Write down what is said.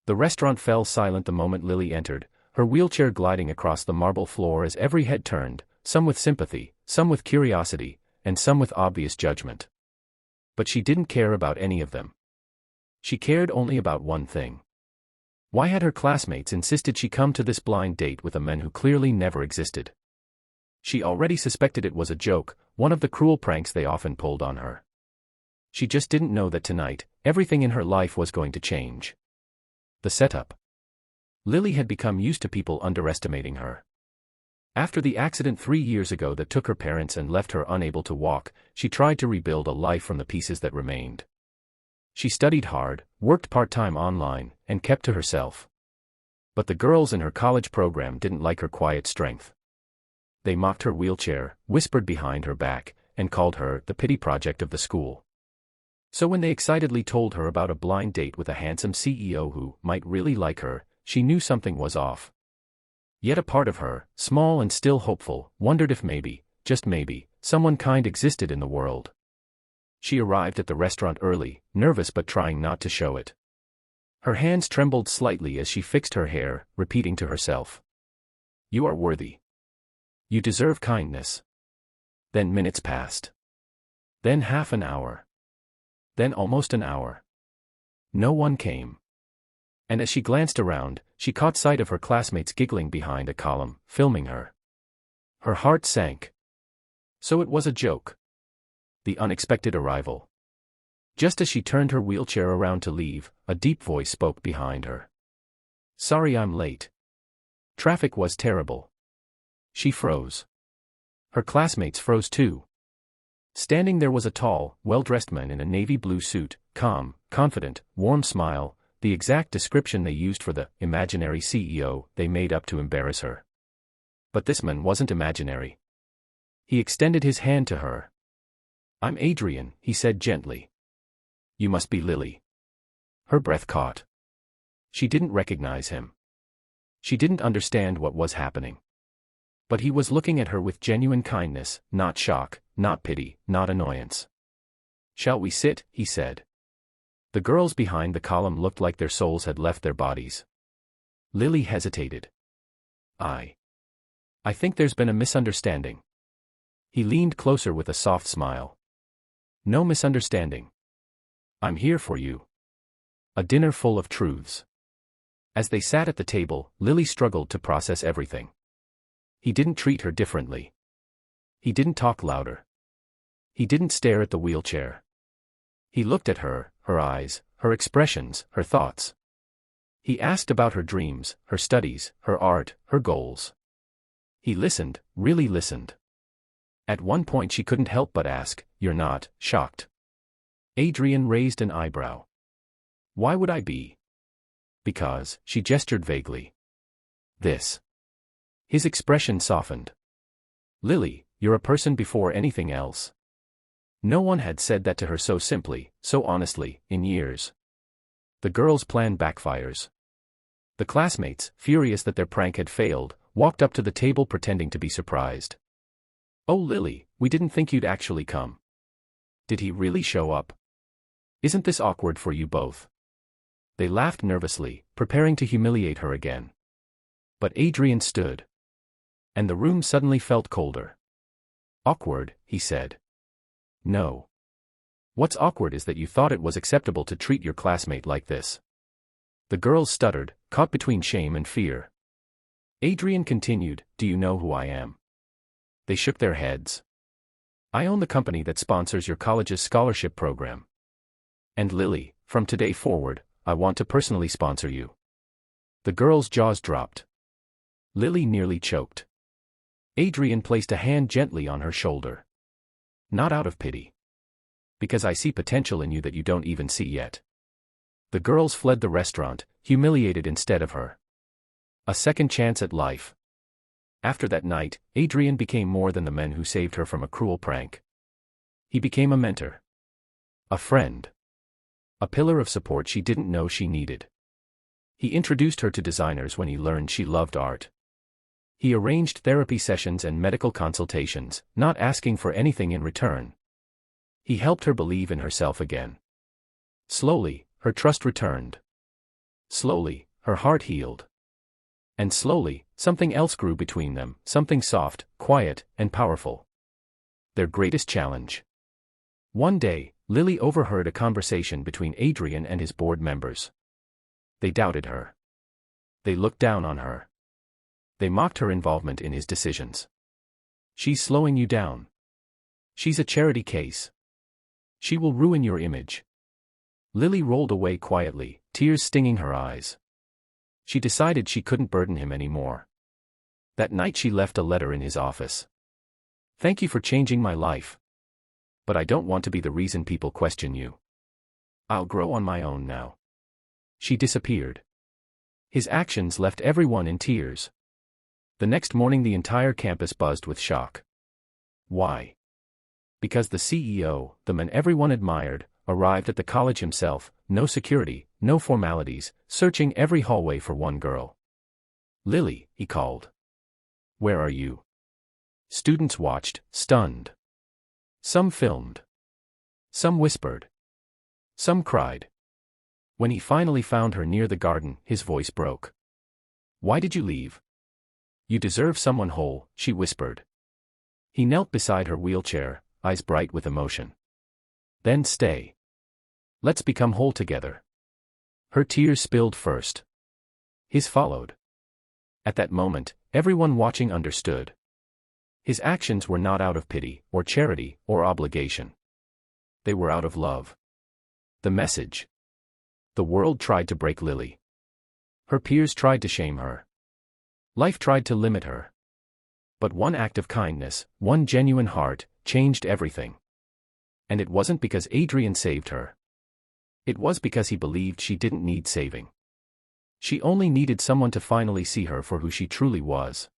The restaurant fell silent the moment Lily entered, her wheelchair gliding across the marble floor as every head turned, some with sympathy, some with curiosity, and some with obvious judgment. But she didn't care about any of them. She cared only about one thing. Why had her classmates insisted she come to this blind date with a man who clearly never existed? She already suspected it was a joke, one of the cruel pranks they often pulled on her. She just didn't know that tonight, everything in her life was going to change. The setup. Lily had become used to people underestimating her. After the accident 3 years ago that took her parents and left her unable to walk, she tried to rebuild a life from the pieces that remained. She studied hard, worked part-time online, and kept to herself. But the girls in her college program didn't like her quiet strength. They mocked her wheelchair, whispered behind her back, and called her the pity project of the school. So when they excitedly told her about a blind date with a handsome CEO who might really like her, she knew something was off. Yet a part of her, small and still hopeful, wondered if maybe, just maybe, someone kind existed in the world. She arrived at the restaurant early, nervous but trying not to show it. Her hands trembled slightly as she fixed her hair, repeating to herself, "You are worthy. You deserve kindness." Then minutes passed. Then half an hour. Then almost an hour. No one came. And as she glanced around, she caught sight of her classmates giggling behind a column, filming her. Her heart sank. So it was a joke. The unexpected arrival. Just as she turned her wheelchair around to leave, a deep voice spoke behind her. "Sorry I'm late. Traffic was terrible." She froze. Her classmates froze too. Standing there was a tall, well-dressed man in a navy blue suit, calm, confident, warm smile, the exact description they used for the imaginary CEO they made up to embarrass her. But this man wasn't imaginary. He extended his hand to her. "I'm Adrian," he said gently. "You must be Lily." Her breath caught. She didn't recognize him. She didn't understand what was happening. But he was looking at her with genuine kindness, not shock, not pity, not annoyance. "Shall we sit?" he said. The girls behind the column looked like their souls had left their bodies. Lily hesitated. I think there's been a misunderstanding." He leaned closer with a soft smile. "No misunderstanding. I'm here for you. A dinner full of truths." As they sat at the table, Lily struggled to process everything. He didn't treat her differently. He didn't talk louder. He didn't stare at the wheelchair. He looked at her, her eyes, her expressions, her thoughts. He asked about her dreams, her studies, her art, her goals. He listened, really listened. At one point she couldn't help but ask, "You're not shocked?" Adrian raised an eyebrow. "Why would I be?" "Because," she gestured vaguely. "This." His expression softened. "Lily, you're a person before anything else." No one had said that to her so simply, so honestly, in years. The girls' plan backfires. The classmates, furious that their prank had failed, walked up to the table pretending to be surprised. "Oh Lily, we didn't think you'd actually come. Did he really show up? Isn't this awkward for you both?" They laughed nervously, preparing to humiliate her again. But Adrian stood. And the room suddenly felt colder. "Awkward," he said. "No. What's awkward is that you thought it was acceptable to treat your classmate like this." The girls stuttered, caught between shame and fear. Adrian continued, "Do you know who I am?" They shook their heads. "I own the company that sponsors your college's scholarship program. And Lily, from today forward, I want to personally sponsor you." The girls' jaws dropped. Lily nearly choked. Adrian placed a hand gently on her shoulder. "Not out of pity. Because I see potential in you that you don't even see yet." The girls fled the restaurant, humiliated instead of her. A second chance at life. After that night, Adrian became more than the man who saved her from a cruel prank. He became a mentor. A friend. A pillar of support she didn't know she needed. He introduced her to designers when he learned she loved art. He arranged therapy sessions and medical consultations, not asking for anything in return. He helped her believe in herself again. Slowly, her trust returned. Slowly, her heart healed. And slowly, something else grew between them, something soft, quiet, and powerful. Their greatest challenge. One day, Lily overheard a conversation between Adrian and his board members. They doubted her. They looked down on her. They mocked her involvement in his decisions. She's slowing you down. She's a charity case. She will ruin your image. Lily rolled away quietly, tears stinging her eyes. She decided she couldn't burden him anymore. That night she left a letter in his office. Thank you for changing my life. But I don't want to be the reason people question you. I'll grow on my own now. She disappeared. His actions left everyone in tears. The next morning the entire campus buzzed with shock. Why? Because the CEO, the man everyone admired, arrived at the college himself, no security, no formalities, searching every hallway for one girl. Lily, he called. Where are you? Students watched, stunned. Some filmed. Some whispered. Some cried. When he finally found her near the garden, his voice broke. Why did you leave? You deserve someone whole, she whispered. He knelt beside her wheelchair, eyes bright with emotion. Then stay. Let's become whole together. Her tears spilled first. His followed. At that moment, everyone watching understood. His actions were not out of pity, or charity, or obligation. They were out of love. The message. The world tried to break Lily. Her peers tried to shame her. Life tried to limit her. But one act of kindness, one genuine heart, changed everything. And it wasn't because Adrian saved her. It was because he believed she didn't need saving. She only needed someone to finally see her for who she truly was.